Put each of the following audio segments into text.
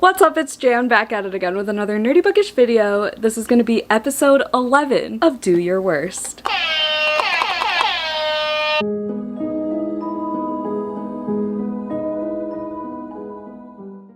What's up, it's Jan back at it again with another nerdy bookish video. This is going to be episode 11 of Do Your Worst.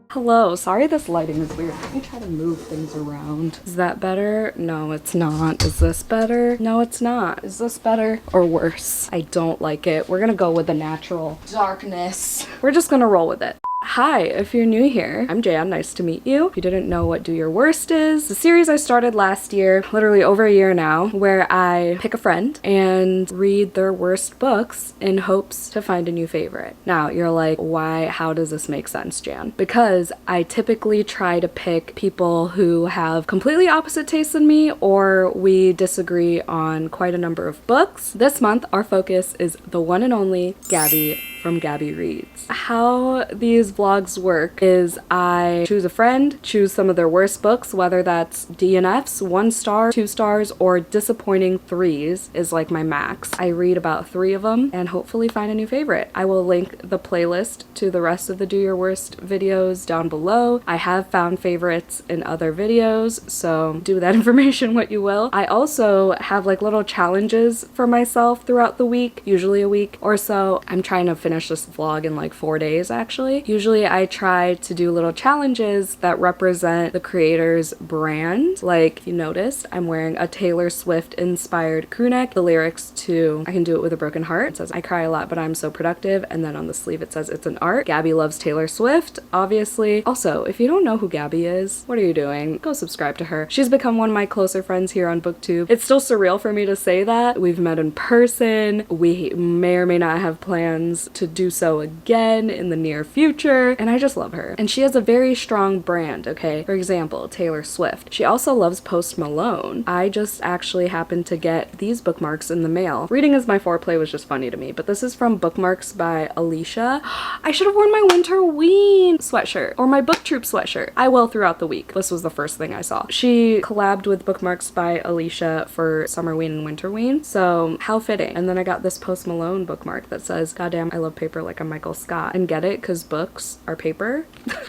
Hello, sorry this lighting is weird. Let me try to move things around. Is that better? No, it's not. Is this better? No, it's not. Is this better or worse? I don't like it. We're gonna go with the natural darkness. We're just gonna roll with it. Hi, if you're new here, I'm Jan, nice to meet you. If you didn't know what Do Your Worst is, the series I started last year, literally over a year now, where I pick a friend and read their worst books in hopes to find a new favorite. Now, you're like, why, how does this make sense, Jan? Because I typically try to pick people who have completely opposite tastes than me, or we disagree on quite a number of books. This month, our focus is the one and only Gabby from Gabby Reads. How these vlogs work is I choose a friend, choose some of their worst books, whether that's DNFs, 1 star, 2 stars, or disappointing 3s is like my max. I read about 3 of them and hopefully find a new favorite. I will link the playlist to the rest of the Do Your Worst videos down below. I have found favorites in other videos, so do that information what you will. I also have like little challenges for myself throughout the week, usually a week or so. I'm trying to finish this vlog in like 4 days actually. Usually I try to do little challenges that represent the creator's brand. Like, you noticed I'm wearing a Taylor Swift inspired crew neck. The lyrics to I Can Do It With a Broken Heart, it says I cry a lot but I'm so productive, and then on the sleeve it says it's an art. Gabby loves Taylor Swift, obviously. Also, if you don't know who Gabby is, what are you doing? Go subscribe to her. She's become one of my closer friends here on BookTube. It's still surreal for me to say that. We've met in person. We may or may not have plans to do so again in the near future, and I just love her. And she has a very strong brand, okay? For example, Taylor Swift. She also loves Post Malone. I just actually happened to get these bookmarks in the mail. Reading as my foreplay was just funny to me, but this is from Bookmarks by Alicia. I should have worn my Winter Ween sweatshirt or my Book Troop sweatshirt. I will throughout the week. This was the first thing I saw. She collabed with Bookmarks by Alicia for Summer Ween and Winter Ween, so how fitting. And then I got this Post Malone bookmark that says, "Goddamn, I love paper like I'm Michael Scott." And get it? Because books are paper.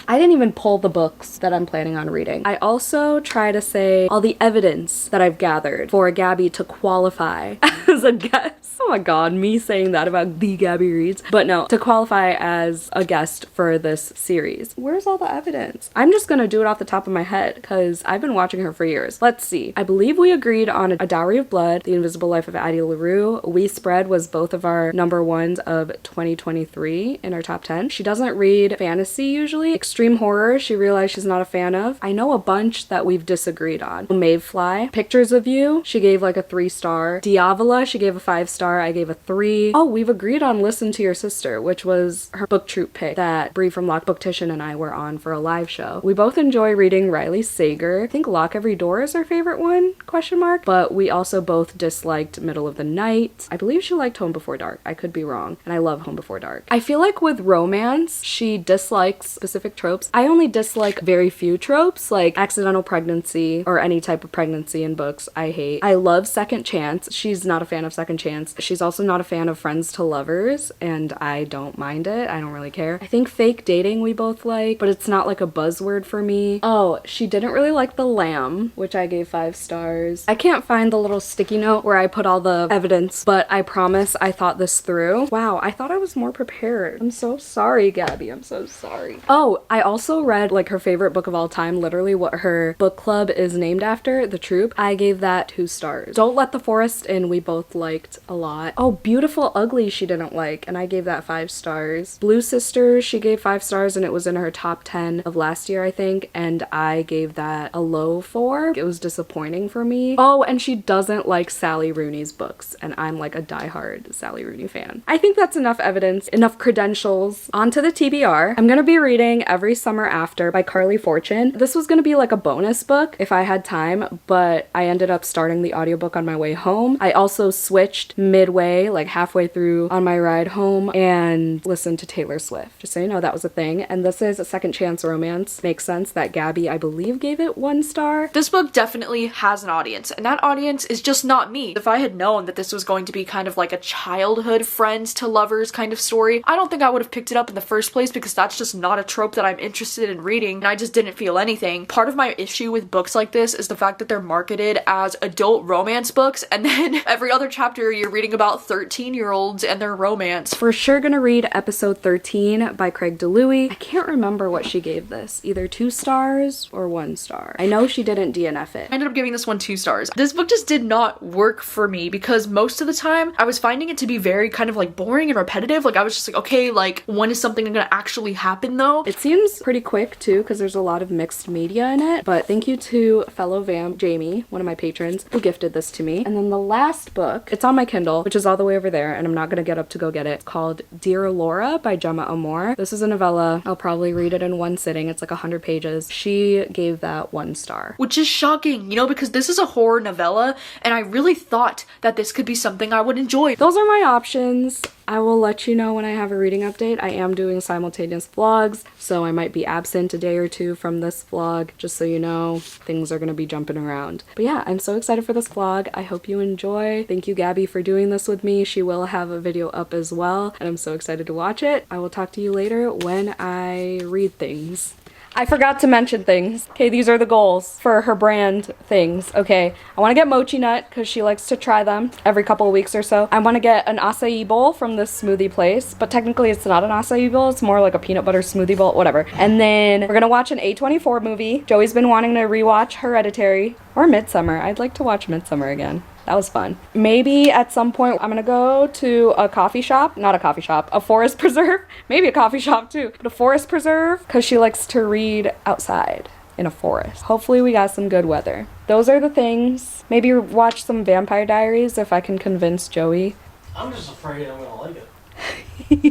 I didn't even pull the books that I'm planning on reading. I also try to say all the evidence that I've gathered for Gabby to qualify as a guest. Oh my god, me saying that about the Gabby Reads. But no, to qualify as a guest for this series. Where's all the evidence? I'm just gonna do it off the top of my head because I've been watching her for years. Let's see. I believe we agreed on A Dowry of Blood, The Invisible Life of Addie LaRue. We Spread was both of our number ones of 2023 in our top 10. She doesn't read fantasy usually. Extreme horror, she realized she's not a fan of. I know a bunch that we've disagreed on. Mayfly, Pictures of You, she gave like a 3-star. Diavola, she gave a 5-star. I gave a 3. Oh, we've agreed on Listen to Your Sister, which was her book troop pick that Bree from Lock Booktition and I were on for a live show. We both enjoy reading Riley Sager. I think Lock Every Door is our favorite one, question mark. But we also both disliked Middle of the Night. I believe she liked Home Before Dark. I could be wrong. And I love Home Before Dark. I feel like with romance, she dislikes specific tropes. I only dislike very few tropes, like accidental pregnancy or any type of pregnancy in books I hate. I love Second Chance. She's not a fan of Second Chance. She's also not a fan of Friends to Lovers, and I don't mind it. I don't really care. I think Fake Dating we both like, but it's not like a buzzword for me. Oh, she didn't really like The Lamb, which I gave 5 stars. I can't find the little sticky note where I put all the evidence, but I promise I thought this through. Wow, I thought I was more prepared. I'm so sorry, Gabby. I'm so sorry. Oh, I also read like her favorite book of all time, literally what her book club is named after, The Troop. I gave that 2 stars. Don't Let the Forest In we both liked a lot. Oh, Beautiful Ugly she didn't like, and I gave that 5 stars. Blue Sisters she gave 5 stars, and it was in her top 10 of last year I think, and I gave that a low 4. It was disappointing for me. Oh, and she doesn't like Sally Rooney's books, and I'm like a diehard Sally Rooney fan. I think that's enough evidence, enough credentials. On to the TBR. I'm gonna be reading Every Summer After by Carly Fortune. This was gonna be like a bonus book if I had time, but I ended up starting the audiobook on my way home. I also switched midway, like halfway through on my ride home, and listened to Taylor Swift. Just so you know, that was a thing. And this is a second chance romance. Makes sense that Gabby, I believe, gave it 1 star. This book definitely has an audience, and that audience is just not me. If I had known that this was going to be kind of like a childhood friends to lovers kind of story, I don't think I would have picked it up in the first place, because that's just not a trope that I'm interested in reading, and I just didn't feel anything. Part of my issue with books like this is the fact that they're marketed as adult romance books, and then every other chapter you're reading about 13-year-olds and their romance. For sure gonna read episode 13 by Craig DeLuey. I can't remember what she gave this, either 2 stars or 1 star. I know she didn't DNF it. I ended up giving this one 2 stars. This book just did not work for me, because most of the time I was finding it to be very kind of like boring and repetitive. Like I was just like, okay, like when is something gonna actually happen though? It seems pretty quick too, because there's a lot of mixed media in it. But thank you to fellow vamp Jamie, one of my patrons, who gifted this to me. And then the last book, it's on my Kindle, which is all the way over there, and I'm not gonna get up to go get it. It's called Dear Laura by Gemma Amor. This is a novella. I'll probably read it in one sitting. It's like 100 pages. She gave that 1 star. Which is shocking, you know, because this is a horror novella, and I really thought that this could be something I would enjoy. Those are my options. I will let you know when I have a reading update. I am doing simultaneous vlogs, so I might be absent a day or 2 from this vlog, just so you know. Things are gonna be jumping around. But yeah, I'm so excited for this vlog. I hope you enjoy. Thank you, Gabby, for doing this with me. She will have a video up as well, and I'm so excited to watch it. I will talk to you later when I read things. I forgot to mention things. Okay, these are the goals for her brand things. Okay, I want to get mochi nut because she likes to try them every couple of weeks or so. I want to get an acai bowl from this smoothie place, but technically it's not an acai bowl. It's more like a peanut butter smoothie bowl, whatever. And then we're gonna watch an A24 movie. Joey's been wanting to rewatch Hereditary or Midsummer. I'd like to watch Midsummer again. That was fun. Maybe at some point I'm gonna go to a coffee shop, not a coffee shop, a forest preserve, maybe a coffee shop too, but a forest preserve, because she likes to read outside in a forest. Hopefully we got some good weather. Those are the things. Maybe watch some Vampire Diaries if I can convince Joey. I'm just afraid I'm gonna like it.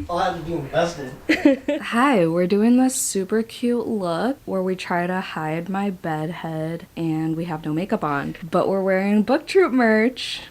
I'll have to be invested. Hi, we're doing this super cute look where we try to hide my bed head and we have no makeup on, but we're wearing Book Troop merch.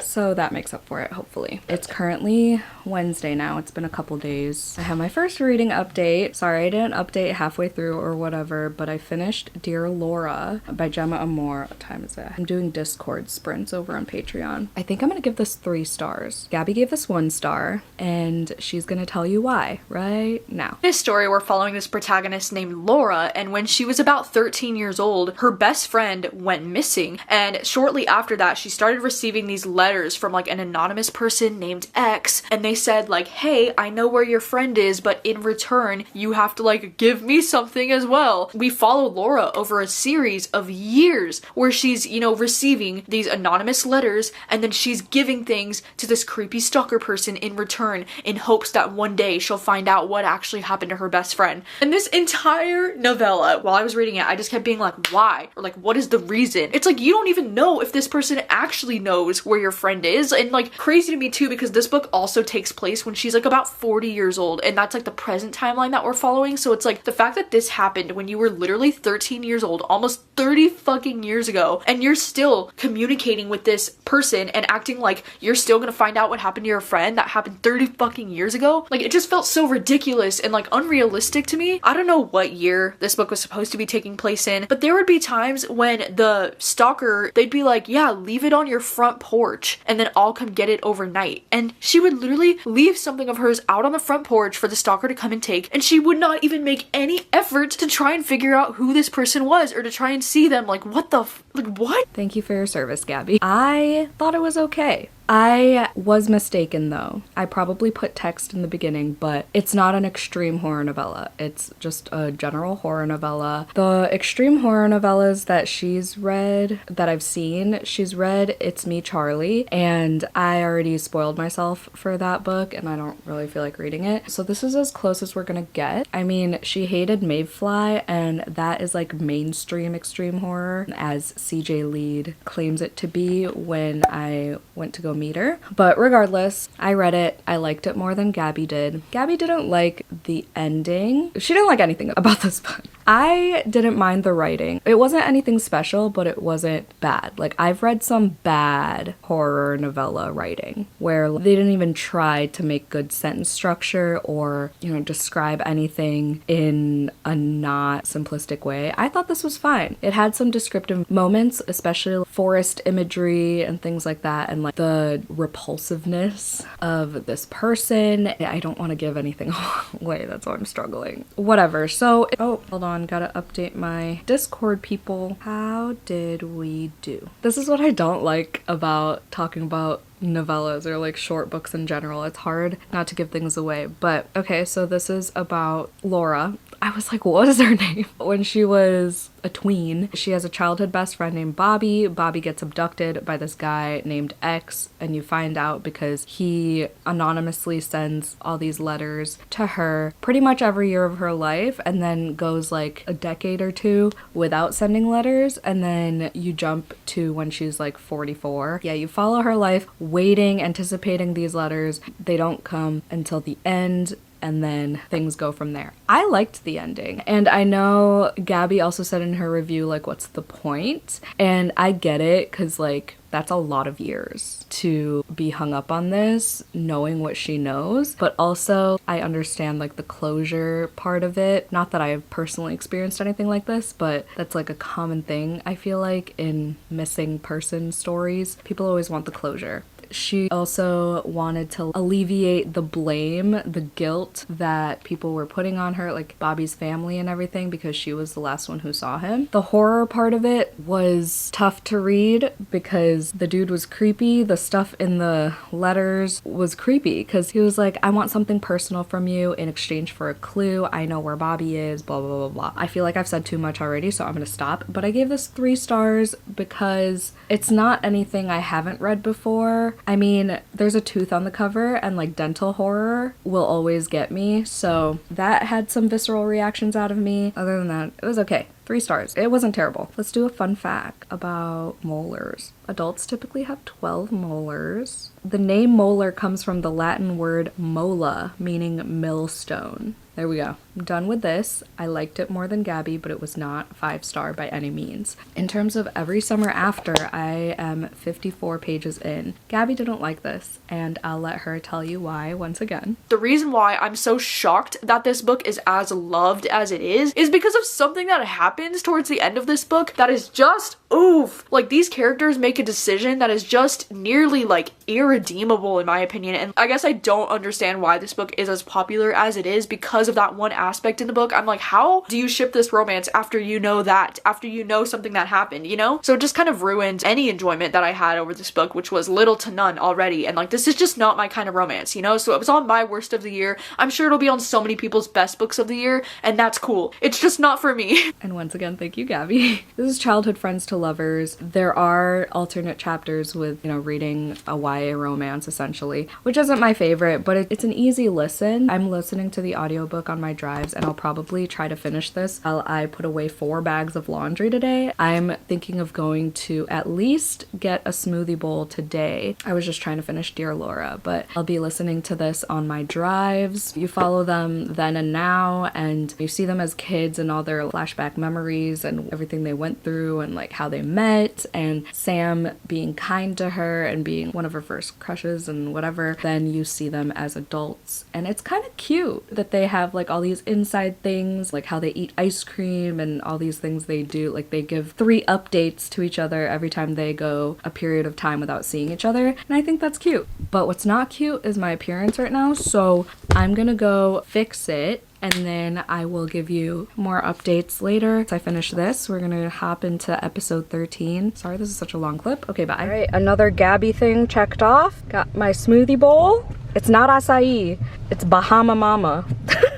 So that makes up for it, hopefully. It's currently Wednesday now. It's been a couple days. I have my first reading update. Sorry I didn't update halfway through or whatever, but I finished Dear Laura by Gemma Amor. What time is it? I'm doing Discord sprints over on Patreon. I think I'm gonna give this 3 stars. Gabby gave this 1 star, and she's gonna tell you why right now. In this story, we're following this protagonist named Laura, and when she was about 13 years old, her best friend went missing, and shortly after that, she started receiving these letters from like an anonymous person named X, and they said like, hey, I know where your friend is, but in return you have to like give me something as well. We follow Laura over a series of years where she's, you know, receiving these anonymous letters, and then she's giving things to this creepy stalker person in return in hopes that one day she'll find out what actually happened to her best friend. And this entire novella, while I was reading it, I just kept being like, why? Or like, what is the reason? It's like you don't even know if this person actually knows where your friend is. And like crazy to me too, because this book also takes place when she's like about 40 years old, and that's like the present timeline that we're following. So it's like the fact that this happened when you were literally 13 years old, almost 30 fucking years ago, and you're still communicating with this person and acting like you're still gonna find out what happened to your friend that happened 30 fucking years ago. Like it just felt so ridiculous and like unrealistic to me. I don't know what year this book was supposed to be taking place in, but there would be times when the stalker, they'd be like, yeah, leave it on your front porch and then I'll come get it overnight. And she would literally leave something of hers out on the front porch for the stalker to come and take, and she would not even make any effort to try and figure out who this person was or to try and see them. Like what the like what? Thank you for your service, Gabby. I thought it was okay. I was mistaken though. I probably put text in the beginning, but it's not an extreme horror novella. It's just a general horror novella. The extreme horror novellas that she's read, that I've seen, she's read It's Me, Charlie, and I already spoiled myself for that book and I don't really feel like reading it. So this is as close as we're gonna get. I mean, she hated Mayfly, and that is like mainstream extreme horror, as CJ Lead claims it to be when I went to go meet her. But regardless, I read it. I liked it more than Gabby did. Gabby didn't like the ending. She didn't like anything about this book. I didn't mind the writing. It wasn't anything special, but it wasn't bad. Like, I've read some bad horror novella writing where they didn't even try to make good sentence structure or, describe anything in a not simplistic way. I thought this was fine. It had some descriptive moments, especially forest imagery and things like that, and like the repulsiveness of this person. I don't want to give anything away. That's why I'm struggling. Whatever. So, hold on. Gotta update my Discord, people. How did we do? This is what I don't like about talking about novellas or like short books in general. It's hard not to give things away. But okay, so this is about Laura. I was like, what is her name? When she was a tween, she has a childhood best friend named Bobby. Bobby gets abducted by this guy named X, and you find out because he anonymously sends all these letters to her pretty much every year of her life, and then goes like a decade or two without sending letters, and then you jump to when she's like 44. Yeah, you follow her life, waiting, anticipating these letters. They don't come until the end, and then things go from there. I liked the ending, and I know Gabby also said in her review, like, what's the point? And I get it, because like that's a lot of years to be hung up on this, knowing what she knows, but also I understand like the closure part of it. Not that I have personally experienced anything like this, but that's like a common thing I feel like in missing person stories. People always want the closure. She also wanted to alleviate the blame, the guilt that people were putting on her, like Bobby's family and everything, because she was the last one who saw him. The horror part of it was tough to read because the dude was creepy. The stuff in the letters was creepy because he was like, I want something personal from you in exchange for a clue. I know where Bobby is, blah, blah, blah, blah. I feel like I've said too much already, so I'm gonna stop. But I gave this 3 stars because it's not anything I haven't read before. I mean, there's a tooth on the cover, and like dental horror will always get me, so that had some visceral reactions out of me. Other than that, it was okay. 3 stars. It wasn't terrible. Let's do a fun fact about molars. Adults typically have 12 molars. The name molar comes from the Latin word mola, meaning millstone. There we go. I'm done with this. I liked it more than Gabby, but it was not 5-star by any means. In terms of Every Summer After, I am 54 pages in. Gabby didn't like this, and I'll let her tell you why once again. The reason why I'm so shocked that this book is as loved as it is because of something that happens towards the end of this book that is just oof. Like, these characters make a decision that is just nearly like irredeemable in my opinion, and I guess I don't understand why this book is as popular as it is because of that one aspect in the book. I'm like, how do you ship this romance after you know that, after you know something that happened, you know? So it just kind of ruined any enjoyment that I had over this book, which was little to none already, and like, this is just not my kind of romance, you know? So it was on my worst of the year. I'm sure it'll be on so many people's best books of the year, and that's cool. It's just not for me. And once again, thank you, Gabby. This is Childhood Friends to Lovers. There are alternate chapters with, reading a YA romance essentially, which isn't my favorite, but it's an easy listen. I'm listening to the audiobook on my drives, and I'll probably try to finish this while I put away 4 bags of laundry today. I'm thinking of going to at least get a smoothie bowl today. I was just trying to finish Dear Laura, but I'll be listening to this on my drives. You follow them then and now, and you see them as kids and all their flashback memories and everything they went through and like how they met, and Sam being kind to her and being one of her first crushes and whatever. Then you see them as adults, and it's kind of cute that they have like all these inside things, like how they eat ice cream and all these things they do. Like, they give 3 updates to each other every time they go a period of time without seeing each other, and I think that's cute. But what's not cute is my appearance right now, so I'm gonna go fix it, and then I will give you more updates later. As I finish this, we're gonna hop into episode 13. Sorry, this is such a long clip. Okay, bye. All right, another Gabby thing checked off. Got my smoothie bowl. It's not acai, it's Bahama Mama.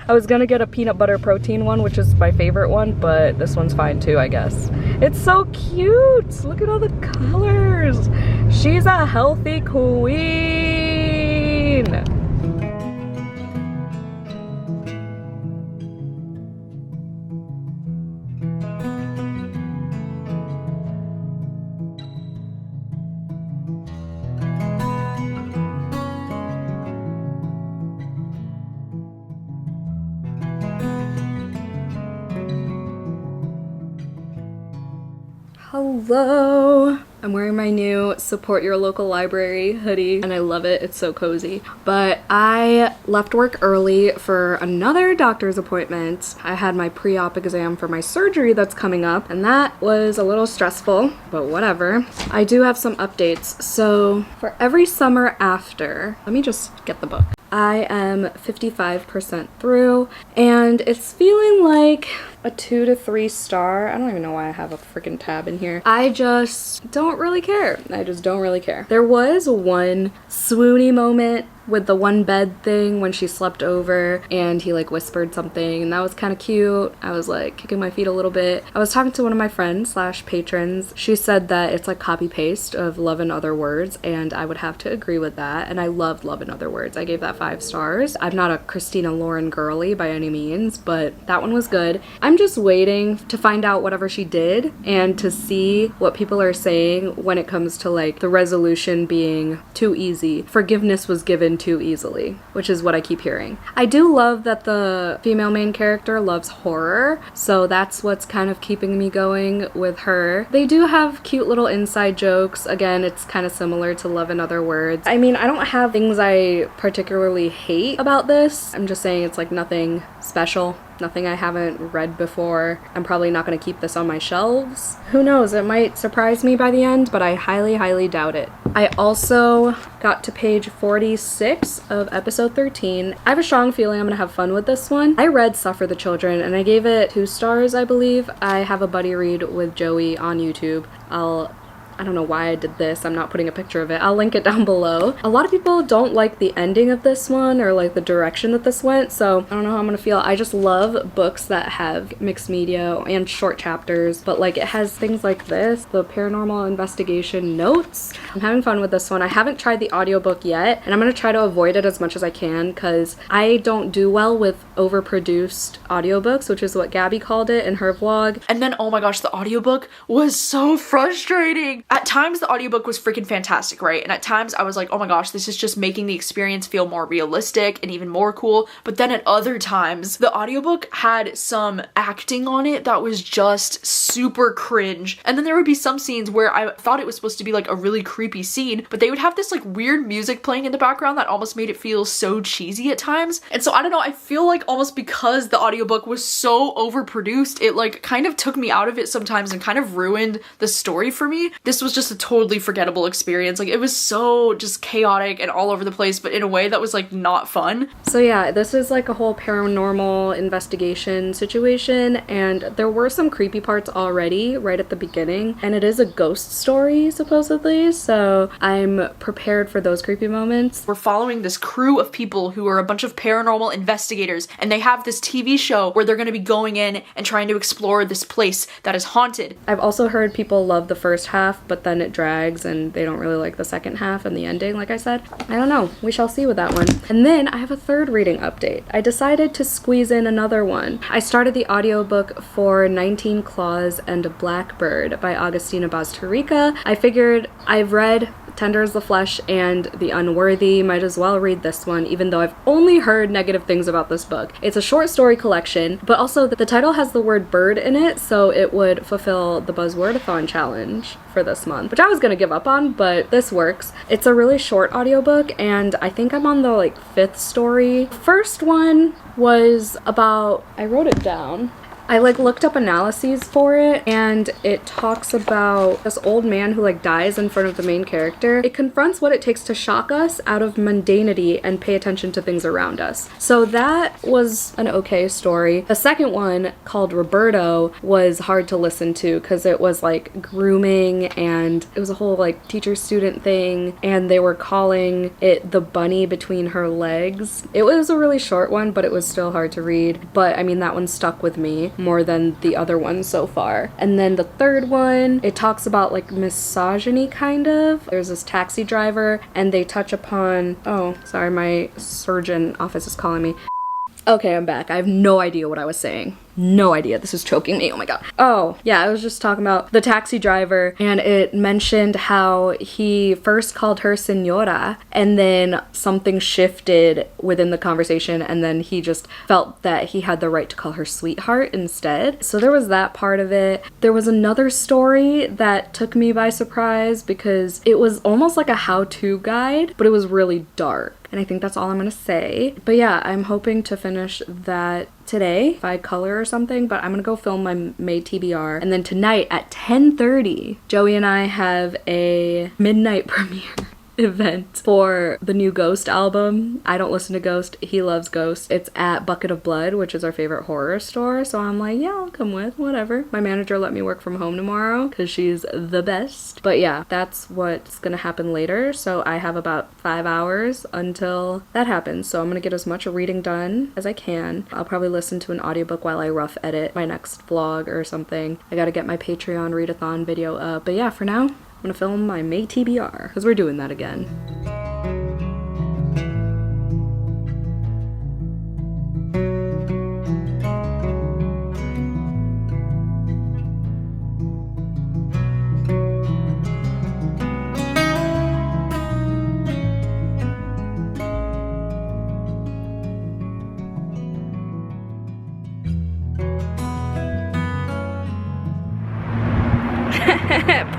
I was gonna get a peanut butter protein one, which is my favorite one, but this one's fine too, I guess. It's so cute. Look at all the colors. She's a healthy queen. Hello! I'm wearing my new support your local library hoodie and I love it. It's so cozy. But I left work early for another doctor's appointment. I had my pre-op exam for my surgery that's coming up and that was a little stressful, but whatever. I do have some updates. So for every summer after, let me just get the book. I am 55% through and it's feeling like a 2 to 3 star. I don't even know why I have a freaking tab in here. I just don't really care. I just don't really care. There was one swoony moment with the one bed thing when she slept over and he like whispered something and that was kind of cute. I was like kicking my feet a little bit. I was talking to one of my friends slash patrons. She said that it's like copy paste of Love and Other Words and I would have to agree with that, and I loved Love and Other Words. I gave that 5 stars. I'm not a Christina Lauren girly by any means, but that one was good. I'm just waiting to find out whatever she did and to see what people are saying when it comes to like the resolution being too easy. Forgiveness was given too easily, which is what I keep hearing. I do love that the female main character loves horror, so that's what's kind of keeping me going with her. They do have cute little inside jokes. Again, it's kind of similar to Love and Other Words. I mean, I don't have things I particularly hate about this. I'm just saying it's like nothing special. Nothing I haven't read before. I'm probably not going to keep this on my shelves. Who knows, it might surprise me by the end, but I highly, highly doubt it. I also got to page 46 of episode 13. I have a strong feeling I'm going to have fun with this one. I read Suffer the Children and I gave it 2 stars, I believe. I have a buddy read with Joey on YouTube. I don't know why I did this. I'm not putting a picture of it. I'll link it down below. A lot of people don't like the ending of this one or like the direction that this went, so I don't know how I'm gonna feel. I just love books that have mixed media and short chapters, but like it has things like this, the paranormal investigation notes. I'm having fun with this one. I haven't tried the audiobook yet, and I'm gonna try to avoid it as much as I can because I don't do well with overproduced audiobooks, which is what Gabby called it in her vlog. And then, oh my gosh, the audiobook was so frustrating. At times, the audiobook was freaking fantastic, right? And at times, I was like, oh my gosh, this is just making the experience feel more realistic and even more cool. But then at other times, the audiobook had some acting on it that was just super cringe. And then there would be some scenes where I thought it was supposed to be like a really creepy scene, but they would have this like weird music playing in the background that almost made it feel so cheesy at times. And so I don't know, I feel like almost because the audiobook was so overproduced, it like kind of took me out of it sometimes and kind of ruined the story for me. This was just a totally forgettable experience. Like it was so just chaotic and all over the place, but in a way that was like not fun. So yeah, this is like a whole paranormal investigation situation, and there were some creepy parts already right at the beginning, and it is a ghost story supposedly, so I'm prepared for those creepy moments. We're following this crew of people who are a bunch of paranormal investigators, and they have this TV show where they're going to be going in and trying to explore this place that is haunted. I've also heard people love the first half, but then it drags and they don't really like the second half and the ending, like I said. I don't know. We shall see with that one. And then I have a third reading update. I decided to squeeze in another one. I started the audiobook for 19 Claws and a Blackbird by Agustina Bazterrica. I figured I've read Tender as the Flesh and The Unworthy. Might as well read this one, even though I've only heard negative things about this book. It's a short story collection, but also the title has the word bird in it, so it would fulfill the Buzzwordathon challenge for this month, which I was gonna give up on, but this works. It's a really short audiobook, and I think I'm on the like 5th story. First one was about, I wrote it down. I like looked up analyses for it, and it talks about this old man who like dies in front of the main character. It confronts what it takes to shock us out of mundanity and pay attention to things around us. So that was an okay story. The second one, called Roberto, was hard to listen to because it was like grooming, and it was a whole like teacher-student thing, and they were calling it the bunny between her legs. It was a really short one, but it was still hard to read. But I mean, that one stuck with me more than the other ones so far. And then the third one, it talks about like misogyny kind of. There's this taxi driver and they touch upon, oh, sorry, my surgeon office is calling me. Okay, I'm back. I have no idea what I was saying. No idea. This is choking me. Oh my god. Oh, yeah, I was just talking about the taxi driver, and it mentioned how he first called her senora, and then something shifted within the conversation, and then he just felt that he had the right to call her sweetheart instead. So there was that part of it. There was another story that took me by surprise because it was almost like a how-to guide, but it was really dark. And I think that's all I'm gonna say. But yeah, I'm hoping to finish that today if I color or something, but I'm gonna go film my May TBR. And then tonight at 10:30, Joey and I have a midnight premiere event for the new Ghost album. I don't listen to Ghost, he loves Ghost. It's at Bucket of Blood, which is our favorite horror store, so I'm like, yeah, I'll come with, whatever. My manager let me work from home tomorrow because she's the best. But yeah, that's what's gonna happen later, so I have about 5 hours until that happens, so I'm gonna get as much reading done as I can. I'll probably listen to an audiobook while I rough edit my next vlog or something. I gotta get my Patreon readathon video up, but yeah, for now I'm gonna film my May TBR, because we're doing that again.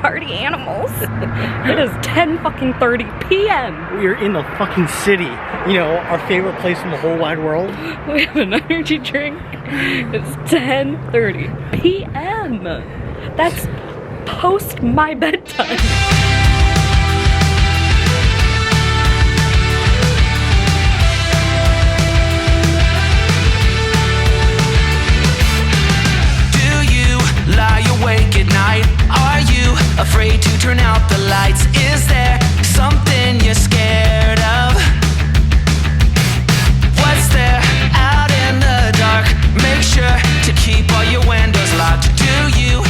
Party animals. It is 10:30 p.m. We are in the fucking city. You know, our favorite place in the whole wide world. We have an energy drink. It's 10:30 p.m. That's post my bedtime. Lie awake at night? Are you afraid to turn out the lights? Is there something you're scared of? What's there out in the dark? Make sure to keep all your windows locked. Do you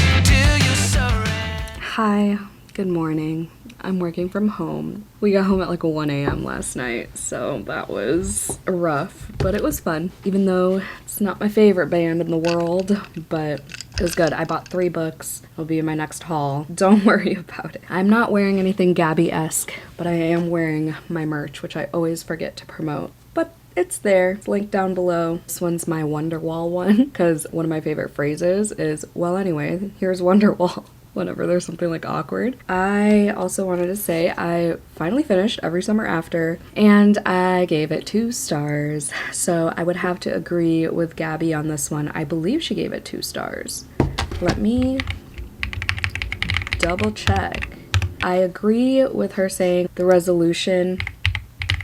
surrender? Hi, good morning. I'm working from home. We got home at like 1 a.m. last night, so that was rough, but it was fun. Even though it's not my favorite band in the world, but it was good. I bought 3 books. It'll be in my next haul. Don't worry about it. I'm not wearing anything Gabby-esque, but I am wearing my merch, which I always forget to promote. But it's there. It's linked down below. This one's my Wonderwall one, because one of my favorite phrases is, well, anyway, here's Wonderwall. Whenever there's something like awkward. I also wanted to say I finally finished Every Summer After, and I gave it 2 stars. So I would have to agree with Gabby on this one. I believe she gave it 2 stars. Let me double check. I agree with her saying the resolution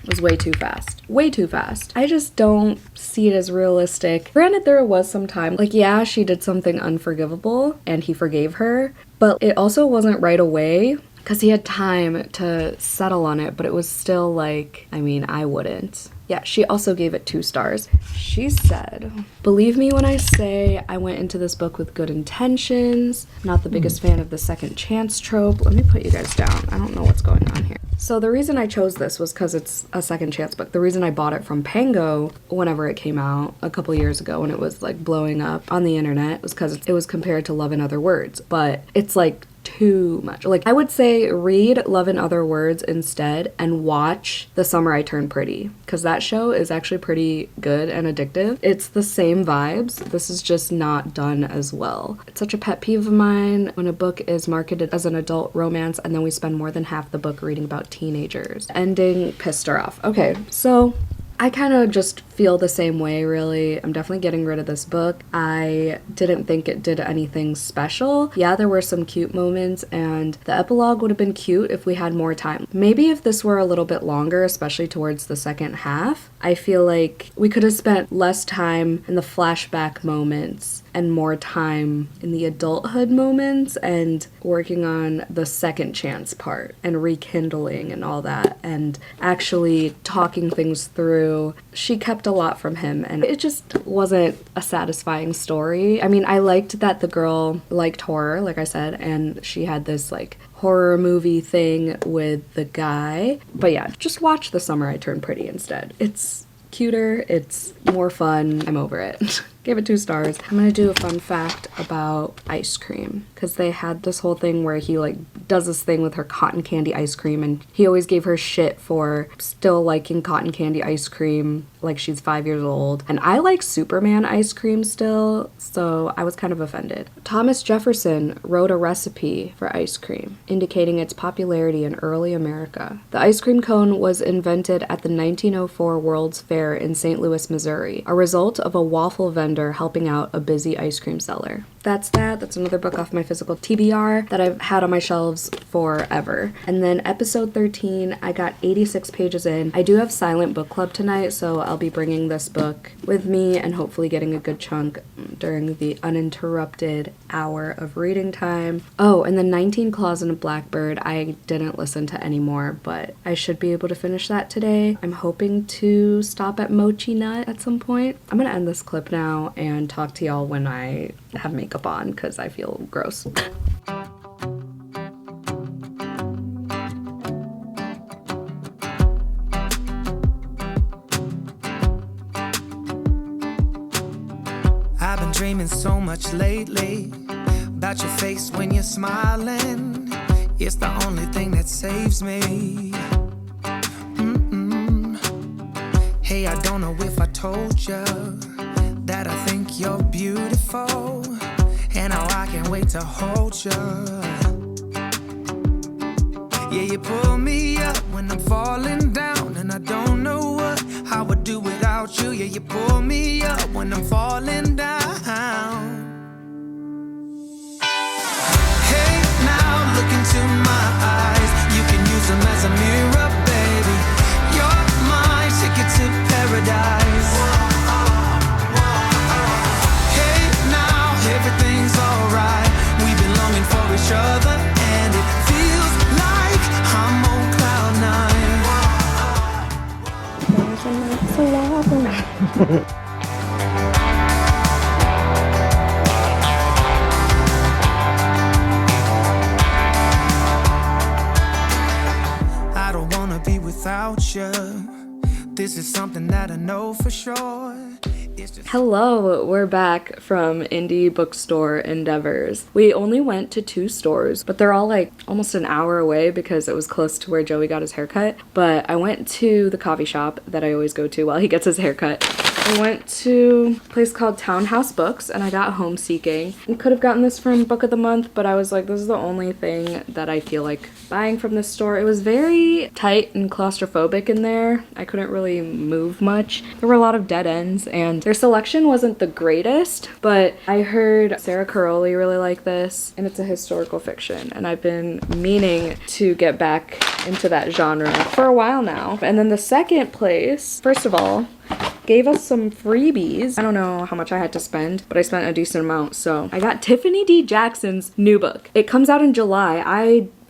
was way too fast. Way too fast. I just don't see it as realistic. Granted, there was some time, like, yeah, she did something unforgivable and he forgave her, but it also wasn't right away because he had time to settle on it, but it was still like, I mean, I wouldn't. Yeah, she also gave it 2 stars. She said, believe me when I say I went into this book with good intentions. Not the biggest fan of the second chance trope. Let me put you guys down. I don't know what's going on here. So the reason I chose this was because it's a second chance book. The reason I bought it from Pango whenever it came out a couple years ago when it was like blowing up on the internet was because it was compared to Love in Other Words. But it's like too much. Like, I would say read Love in Other Words instead and watch The Summer I Turned Pretty, because that show is actually pretty good and addictive. It's the same vibes. This is just not done as well. It's such a pet peeve of mine when a book is marketed as an adult romance and then we spend more than half the book reading about teenagers. Ending pissed her off. Okay, so I kind of just feel the same way, really. I'm definitely getting rid of this book. I didn't think it did anything special. Yeah, there were some cute moments, and the epilogue would have been cute if we had more time. Maybe if this were a little bit longer, especially towards the second half, I feel like we could have spent less time in the flashback moments and more time in the adulthood moments and working on the second chance part and rekindling and all that and actually talking things through. She kept a lot from him and it just wasn't a satisfying story. I mean, I liked that the girl liked horror, like I said, and she had this like horror movie thing with the guy. But yeah, just watch The Summer I Turned Pretty instead. It's cuter, it's more fun. I'm over it. Gave it 2 stars. I'm gonna do a fun fact about ice cream, because they had this whole thing where he like does this thing with her cotton candy ice cream, and he always gave her shit for still liking cotton candy ice cream like she's 5 years old. And I like Superman ice cream still, so I was kind of offended. Thomas Jefferson wrote a recipe for ice cream, indicating its popularity in early America. The ice cream cone was invented at the 1904 World's Fair in St. Louis, Missouri, a result of a waffle vendor helping out a busy ice cream seller. That's another book off my physical TBR that I've had on my shelves forever. And then episode 13, I got 86 pages in. I do have silent book club tonight, so I'll be bringing this book with me and hopefully getting a good chunk during the uninterrupted hour of reading time. Oh, and the 19 Claws in a Blackbird, I didn't listen to anymore, but I should be able to finish that today. I'm hoping to stop at Mochi Nut at some point. I'm gonna end this clip now and talk to y'all when I have makeup on, because I feel gross. I've been dreaming so much lately about your face when you're smiling. It's the only thing that saves me. Hey, I don't know if I told you that I think you're beautiful, and how I can't wait to hold you. Yeah, you pull me up when I'm falling down, and I don't know what I would do without you. Yeah, you pull me up when I'm falling down. Hey, now look into my eyes. You can use them as a mirror, baby. You're my ticket to paradise. Hey, now everything's alright. We've been longing for each other, and it feels like I'm on cloud 9. I don't wanna be without you. This is something that I know for sure. Hello, we're back from indie bookstore endeavors. We only went to 2 stores, but they're all like almost an hour away because it was close to where Joey got his haircut. But I went to the coffee shop that I always go to while he gets his haircut. I went to a place called Townhouse Books and I got Homeseeking. I could have gotten this from Book of the Month, but I was like, this is the only thing that I feel like buying from this store. It was very tight and claustrophobic in there. I couldn't really move much. There were a lot of dead ends and their selection wasn't the greatest, but I heard Sarah Caroli really like this, and it's a historical fiction, and I've been meaning to get back into that genre for a while now. And then the second place, first of all, gave us some freebies. I don't know how much I had to spend, but I spent a decent amount. So I got Tiffany D. Jackson's new book. It comes out in July.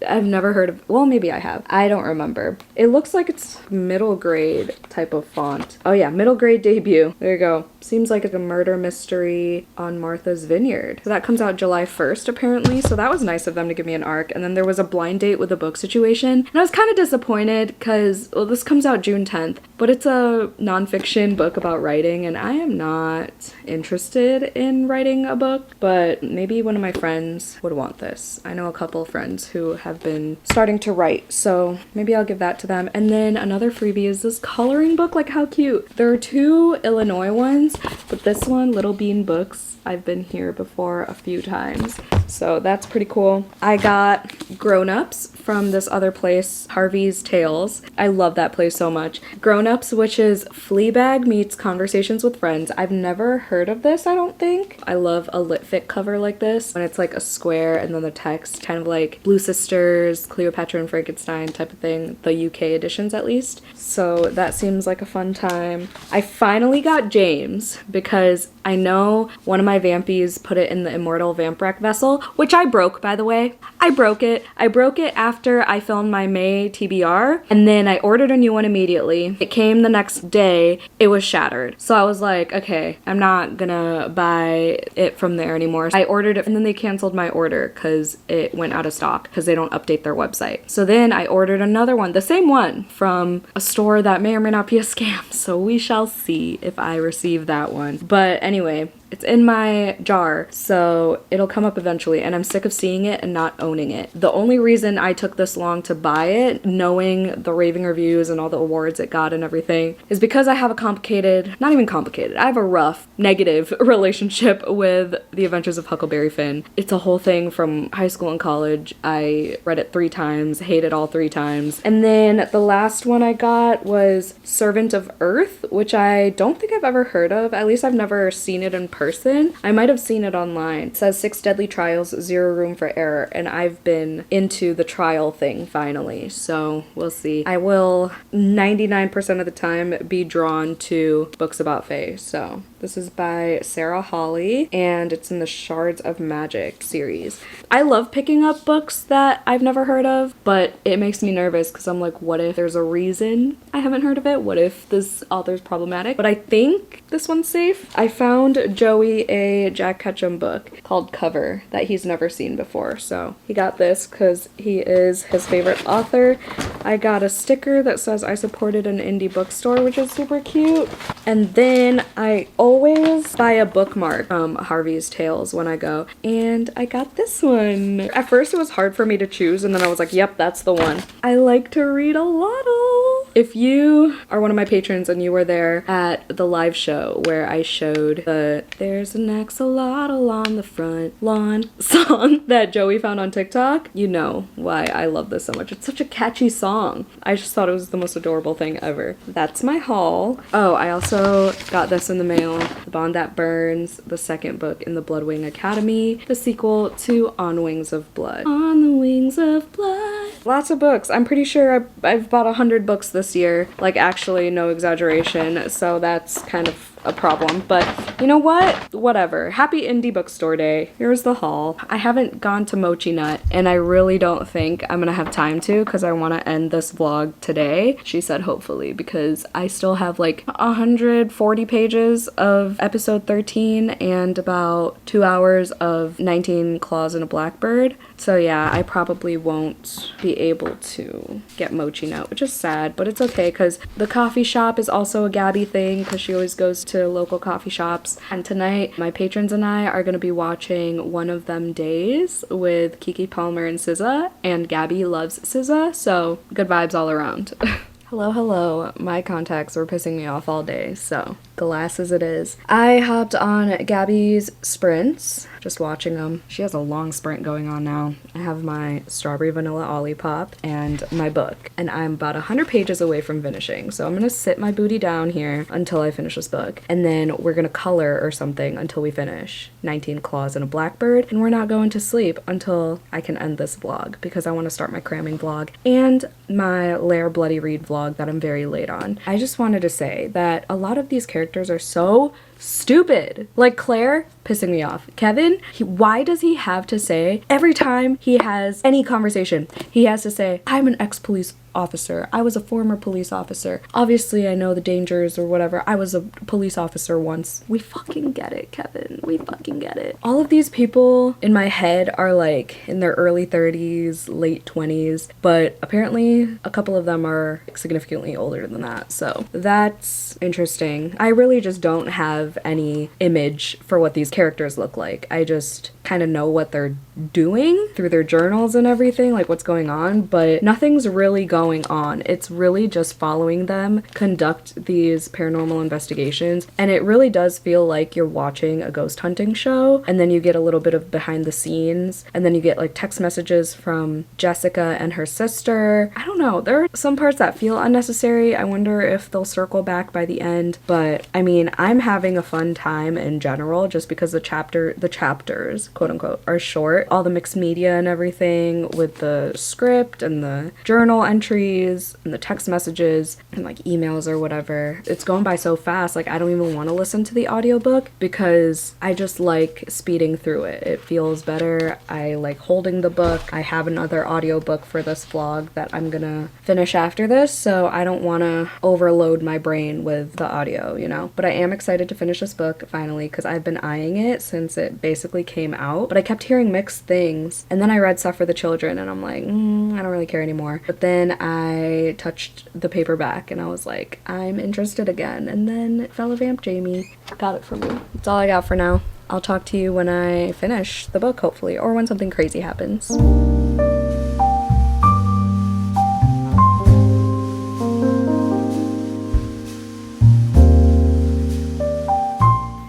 I've never heard of, well, maybe I have. I don't remember. It looks like it's middle grade type of font. Oh yeah, middle grade debut. There you go. Seems like it's a murder mystery on Martha's Vineyard. So that comes out July 1st apparently. So that was nice of them to give me an arc. And then there was a blind date with a book situation. And I was kind of disappointed because, well, this comes out June 10th, but it's a nonfiction book about writing and I am not interested in writing a book, but maybe one of my friends would want this. I know a couple of friends who have been starting to write, so maybe I'll give that to them. And then another freebie is this coloring book. Like, how cute. There are 2 Illinois ones, but this one, Little Bean Books, I've been here before a few times, so that's pretty cool. I got Grown Ups from this other place, Harvey's Tales. I love that place so much. Grown Ups, which is Fleabag meets Conversations with Friends. I've never heard of this, I don't think. I love a lit fic cover like this, when it's like a square and then the text, kind of like Blue Sisters, Cleopatra and Frankenstein type of thing, the UK editions at least. So that seems like a fun time. I finally got James because I know one of my vampies put it in the Immortal Vamp Rack vessel, which I broke, by the way. I broke it. I broke it after after I filmed my May TBR, and then I ordered a new one immediately. It came the next day, it was shattered. So I was like, okay, I'm not gonna buy it from there anymore. I ordered it and then they canceled my order because it went out of stock because they don't update their website. So then I ordered another one, the same one, from a store that may or may not be a scam. So we shall see if I receive that one. But anyway, it's in my jar, so it'll come up eventually, and I'm sick of seeing it and not owning it. The only reason I took this long to buy it, knowing the raving reviews and all the awards it got and everything, is because I have a complicated, not even complicated, I have a rough, negative relationship with The Adventures of Huckleberry Finn. It's a whole thing from high school and college. I read it 3 times, hated all 3 times. And then the last one I got was Servant of Earth, which I don't think I've ever heard of. At least I've never seen it in person. I might have seen it online. It says 6 deadly trials, 0 room for error, and I've been into the trial thing finally, so we'll see. I will 99% of the time be drawn to books about fae. So this is by Sarah Hawley, and it's in the Shards of Magic series. I love picking up books that I've never heard of, but it makes me nervous because I'm like, what if there's a reason I haven't heard of it? What if this author's problematic? But I think this one's safe. I found Joey a Jack Ketchum book called Cover that he's never seen before, so he got this because he is his favorite author. I got a sticker that says I supported an indie bookstore, which is super cute. And then I always buy a bookmark from Harvey's Tales when I go, and I got this one. At first it was hard for me to choose, and then I was like, yep, that's the one. I like to read a lot. If you are one of my patrons and you were there at the live show where I showed the There's an Axolotl on the front lawn song that Joey found on TikTok, you know why I love this so much. It's such a catchy song. I just thought it was the most adorable thing ever. That's my haul. Oh, I also got this in the mail. The Bond That Burns, the second book in the Bloodwing Academy, the sequel to On Wings of Blood. On the Wings of Blood. Lots of books. I'm pretty sure I've bought 100 books this year. Like, actually, no exaggeration. So that's kind of a problem, but you know what? Whatever. Happy Indie Bookstore Day. Here's the haul. I haven't gone to Mochi Nut, and I really don't think I'm gonna have time to because I want to end this vlog today. She said hopefully, because I still have like 140 pages of episode 13 and about 2 hours of 19 Claws and a Blackbird. So yeah, I probably won't be able to get Mochi Nut, which is sad, but it's okay because the coffee shop is also a Gabby thing because she always goes to local coffee shops. And tonight, my patrons and I are going to be watching One of Them Days with Kiki Palmer and SZA, and Gabby loves SZA, so good vibes all around. Hello. My contacts were pissing me off all day, so glasses it is. I hopped on Gabby's sprints, just watching them. She has a long sprint going on now. I have my Strawberry Vanilla Olipop and my book, and I'm about 100 pages away from finishing, so I'm gonna sit my booty down here until I finish this book, and then we're gonna color or something until we finish 19 Claws and a Blackbird, and we're not going to sleep until I can end this vlog, because I want to start my cramming vlog and my Lair Bloody Read vlog that I'm very late on. I just wanted to say that a lot of these characters are so stupid. Like Claire, pissing me off. Kevin, why does he have to say, every time he has any conversation, he has to say, I'm an ex-police officer. I was a former police officer. Obviously, I know the dangers or whatever. I was a police officer once. We fucking get it, Kevin. We fucking get it. All of these people in my head are like in their early 30s, late 20s, but apparently a couple of them are significantly older than that. So that's interesting. I really just don't have any image for what these characters look like. I just kind of know what they're doing through their journals and everything, like what's going on, but nothing's really going on. It's really just following them conduct these paranormal investigations, and it really does feel like you're watching a ghost hunting show, and then you get a little bit of behind the scenes, and then you get like text messages from Jessica and her sister. I don't know, there are some parts that feel unnecessary. I wonder if they'll circle back by the end, but I mean, I'm having a fun time in general just because the chapters, quote unquote, are short. All the mixed media and everything with the script and the journal entries entries and the text messages and like emails or whatever. It's going by so fast, like I don't even want to listen to the audiobook because I just like speeding through it. It feels better. I like holding the book. I have another audiobook for this vlog that I'm gonna finish after this, so I don't want to overload my brain with the audio, you know? But I am excited to finish this book finally because I've been eyeing it since it basically came out, but I kept hearing mixed things. And then I read Stuff for the Children and I'm like, I don't really care anymore. But then I touched the paperback and I was like, I'm interested again. And then fellow Vamp Jamie got it for me. That's all I got for now. I'll talk to you when I finish the book, hopefully, or when something crazy happens.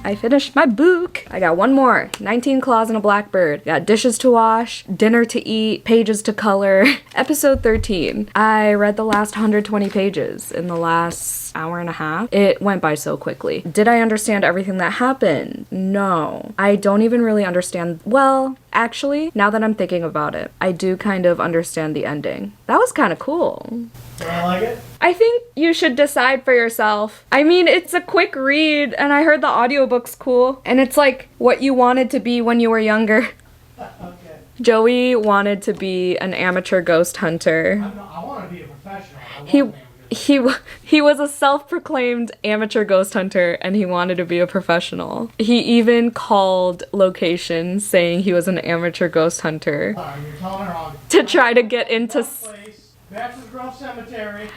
I finished my book. I got one more. 19 Claws and a Blackbird. Got dishes to wash, dinner to eat, pages to color. Episode 13. I read the last 120 pages in the last hour and a half. It went by so quickly. Did I understand everything that happened? No. I don't even really understand. Well, actually, now that I'm thinking about it, I do kind of understand the ending. That was kind of cool. Do I like it? I think you should decide for yourself. I mean, it's a quick read, and I heard the audiobook's cool, and it's like what you wanted to be when you were younger. Okay. Joey wanted to be an amateur ghost hunter. I want to be a professional. He was a self-proclaimed amateur ghost hunter, and he wanted to be a professional. He even called locations saying he was an amateur ghost hunter You're telling her wrong. to try to get into Bachelor's Grove Cemetery.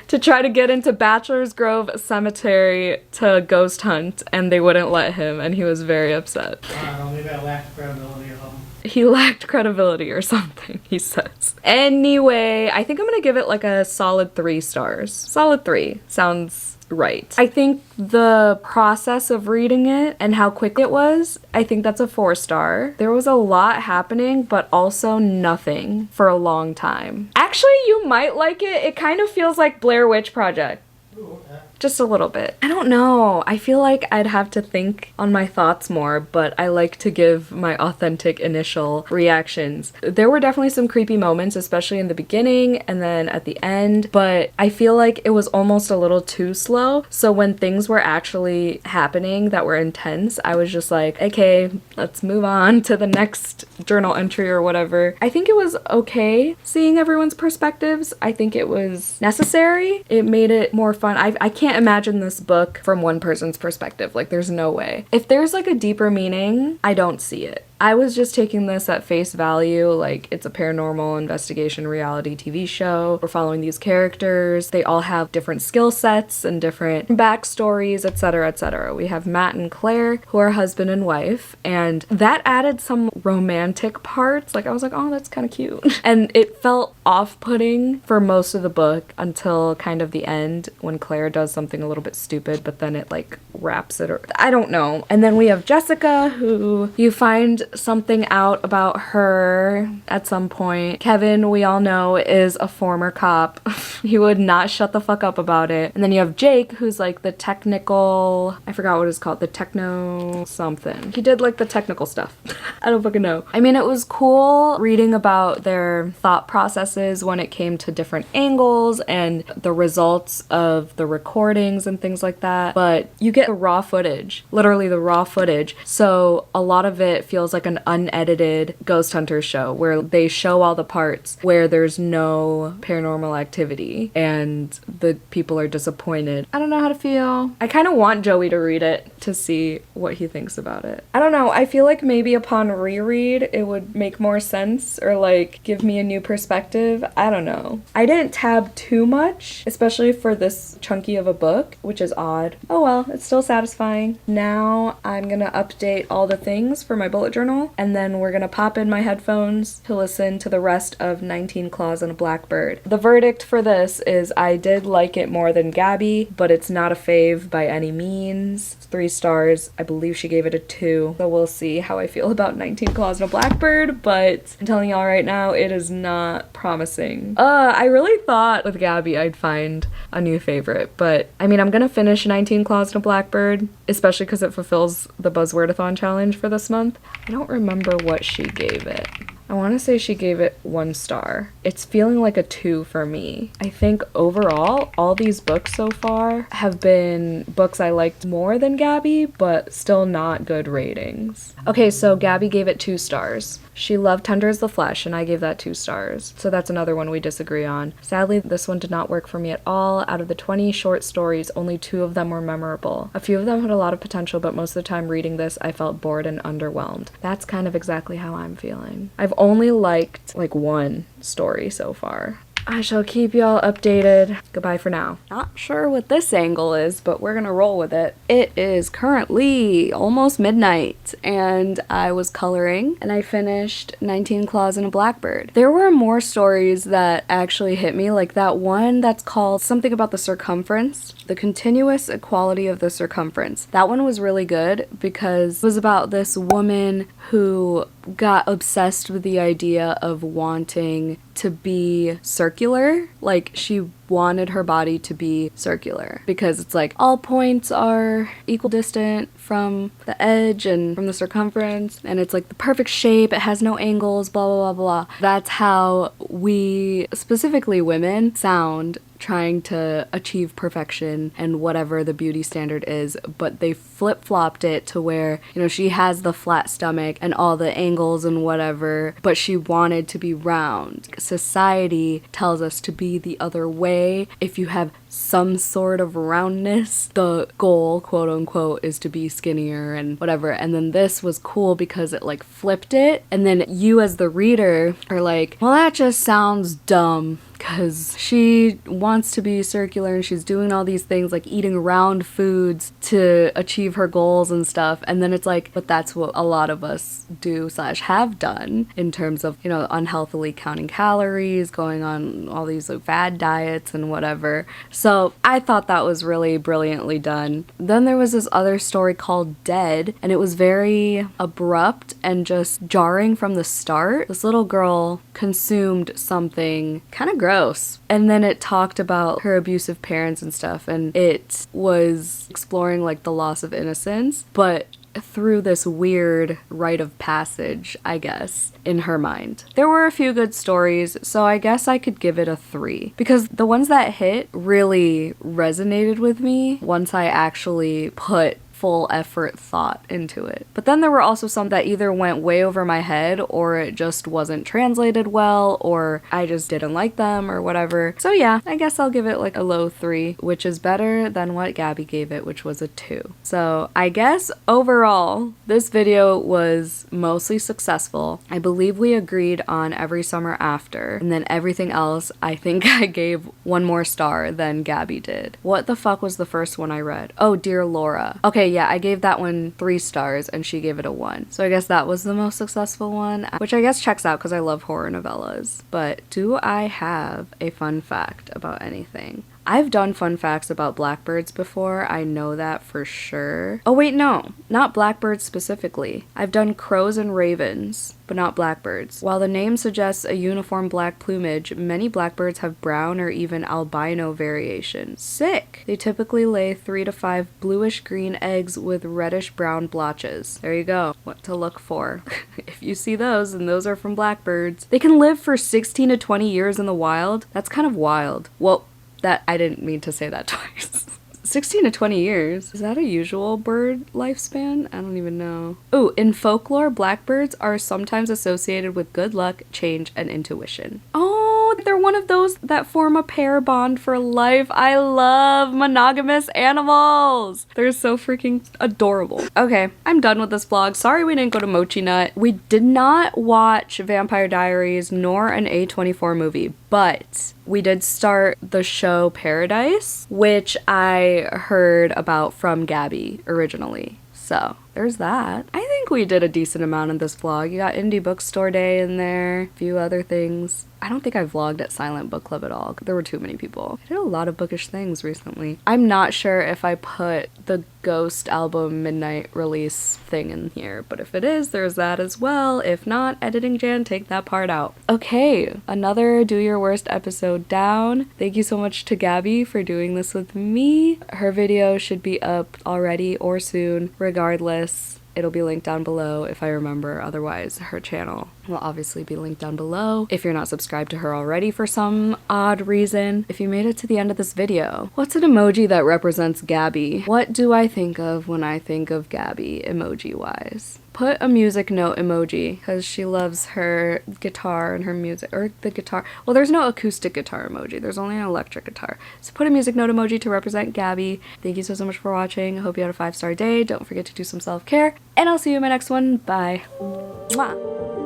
Bachelor's Grove Cemetery to ghost hunt, and they wouldn't let him, and he was very upset. I don't know, maybe I lacked credibility or something. He lacked credibility or something, he says. Anyway, I think I'm gonna give it like a solid 3 stars. Solid 3 sounds right. I think the process of reading it and how quick it was, I think that's a 4 star. There was a lot happening, but also nothing for a long time. Actually, you might like it. It kind of feels like Blair Witch Project. Ooh, okay. Just a little bit. I don't know. I feel like I'd have to think on my thoughts more, but I like to give my authentic initial reactions. There were definitely some creepy moments, especially in the beginning and then at the end, but I feel like it was almost a little too slow. So when things were actually happening that were intense, I was just like, okay, let's move on to the next journal entry or whatever. I think it was okay seeing everyone's perspectives. I think it was necessary. It made it more fun. I can't imagine this book from one person's perspective. Like, there's no way. If there's like a deeper meaning, I don't see it. I was just taking this at face value, like it's a paranormal investigation reality TV show. We're following these characters. They all have different skill sets and different backstories, etc., etc. We have Matt and Claire, who are husband and wife, and that added some romantic parts. Like, I was like, oh, that's kind of cute. And it felt off-putting for most of the book until kind of the end when Claire does something a little bit stupid, but then it like wraps it, or I don't know. And then we have Jessica, who you find something out about her at some point. Kevin, we all know, is a former cop. He would not shut the fuck up about it. And then you have Jake, who's like the technical, I forgot what it's called, the techno something. He did like the technical stuff. I don't fucking know. I mean, it was cool reading about their thought processes when it came to different angles and the results of the recordings and things like that. But you get the raw footage, literally the raw footage. So a lot of it feels like an unedited ghost hunter show where they show all the parts where there's no paranormal activity and the people are disappointed. I don't know how to feel. I kind of want Joey to read it to see what he thinks about it. I don't know. I feel like maybe upon reread it would make more sense or like give me a new perspective. I don't know. I didn't tab too much, especially for this chunky of a book, which is odd. Oh well, it's still satisfying. Now I'm gonna update all the things for my bullet journal, and then we're gonna pop in my headphones to listen to the rest of 19 Claws and a Blackbird. The verdict for this is I did like it more than Gabby, but it's not a fave by any means. It's 3 stars. I believe she gave it a 2, so we'll see how I feel about 19 Claws and a Blackbird, but I'm telling y'all right now, it is not promising. I really thought with Gabby I'd find a new favorite, but I mean, I'm gonna finish 19 Claws and a Blackbird, especially because it fulfills the Buzzwordathon challenge for this month. I don't remember what she gave it. I want to say she gave it 1 star. It's feeling like a 2 for me. I think overall, all these books so far have been books I liked more than Gabby, but still not good ratings. Okay, so Gabby gave it 2 stars. She loved Tender as the Flesh, and I gave that 2 stars. So that's another one we disagree on. Sadly, this one did not work for me at all. Out of the 20 short stories, only 2 of them were memorable. A few of them had a lot of potential, but most of the time reading this, I felt bored and underwhelmed. That's kind of exactly how I'm feeling. I've only liked like 1 story so far. I shall keep y'all updated. Goodbye for now. Not sure what this angle is, but we're gonna roll with it. It is currently almost midnight, and I was coloring, and I finished 19 Claws and a Blackbird. There were more stories that actually hit me, like that one that's called something about the circumference, the continuous equality of the circumference. That one was really good because it was about this woman who got obsessed with the idea of wanting to be circular. Like, she wanted her body to be circular because it's like all points are equal distant from the edge and from the circumference, and it's like the perfect shape, it has no angles, blah blah blah blah. That's how we, specifically women, sound trying to achieve perfection and whatever the beauty standard is, but they flip-flopped it to where, you know, she has the flat stomach and all the angles and whatever, but she wanted to be round. Society tells us to be the other way. If you have some sort of roundness, the goal, quote unquote, is to be skinnier and whatever. And then this was cool because it like flipped it, and then you as the reader are like, well, that just sounds dumb because she wants to be circular and she's doing all these things like eating round foods to achieve her goals and stuff. And then it's like, but that's what a lot of us do / have done in terms of, you know, unhealthily counting calories, going on all these like fad diets and whatever. So I thought that was really brilliantly done. Then there was this other story called Dead, and it was very abrupt and just jarring from the start. This little girl consumed something kind of gross, and then it talked about her abusive parents and stuff, and it was exploring like the loss of innocence, but through this weird rite of passage, I guess, in her mind. There were a few good stories, so I guess I could give it a 3, because the ones that hit really resonated with me once I actually put full effort thought into it. But then there were also some that either went way over my head, or it just wasn't translated well, or I just didn't like them or whatever. So yeah, I guess I'll give it like a low 3, which is better than what Gabby gave it, which was a 2. So I guess overall, this video was mostly successful. I believe we agreed on Every Summer After, and then everything else, I think I gave 1 more star than Gabby did. What the fuck was the first one I read? Oh, Dear Laura. Okay, yeah, I gave that one 3 stars and she gave it a 1. So I guess that was the most successful one, which I guess checks out because I love horror novellas. But do I have a fun fact about anything? I've done fun facts about blackbirds before, I know that for sure. Oh wait, no, not blackbirds specifically. I've done crows and ravens, but not blackbirds. While the name suggests a uniform black plumage, many blackbirds have brown or even albino variations. Sick! They typically lay 3 to 5 bluish-green eggs with reddish-brown blotches. There you go. What to look for. If you see those, and those are from blackbirds. They can live for 16 to 20 years in the wild. That's kind of wild. Well, that I didn't mean to say that twice. 16 to 20 years. Is that a usual bird lifespan? I don't even know. Ooh, in folklore, blackbirds are sometimes associated with good luck, change, and intuition. Oh, they're one of those that form a pair bond for life. I love monogamous animals. They're so freaking adorable. Okay, I'm done with this vlog. Sorry we didn't go to Mochi Nut. We did not watch Vampire Diaries nor an A24 movie, but we did start the show Paradise, which I heard about from Gabby originally. So there's that. I think we did a decent amount in this vlog. You got Indie Bookstore Day in there, a few other things. I don't think I vlogged at Silent Book Club at all. There were too many people. I did a lot of bookish things recently. I'm not sure if I put the Ghost album midnight release thing in here, but if it is, there's that as well. If not, Editing Jan, take that part out. Okay, another Do Your Worst episode down. Thank you so much to Gabby for doing this with me. Her video should be up already or soon. Regardless, it'll be linked down below if I remember. Otherwise, her channel will obviously be linked down below if you're not subscribed to her already for some odd reason. If you made it to the end of this video, what's an emoji that represents Gabby? What do I think of when I think of Gabby emoji wise? Put a music note emoji because she loves her guitar and her music, or the guitar. Well, there's no acoustic guitar emoji. There's only an electric guitar. So put a music note emoji to represent Gabby. Thank you so much for watching. I hope you had a 5-star day. Don't forget to do some self-care, and I'll see you in my next one. Bye. Mwah.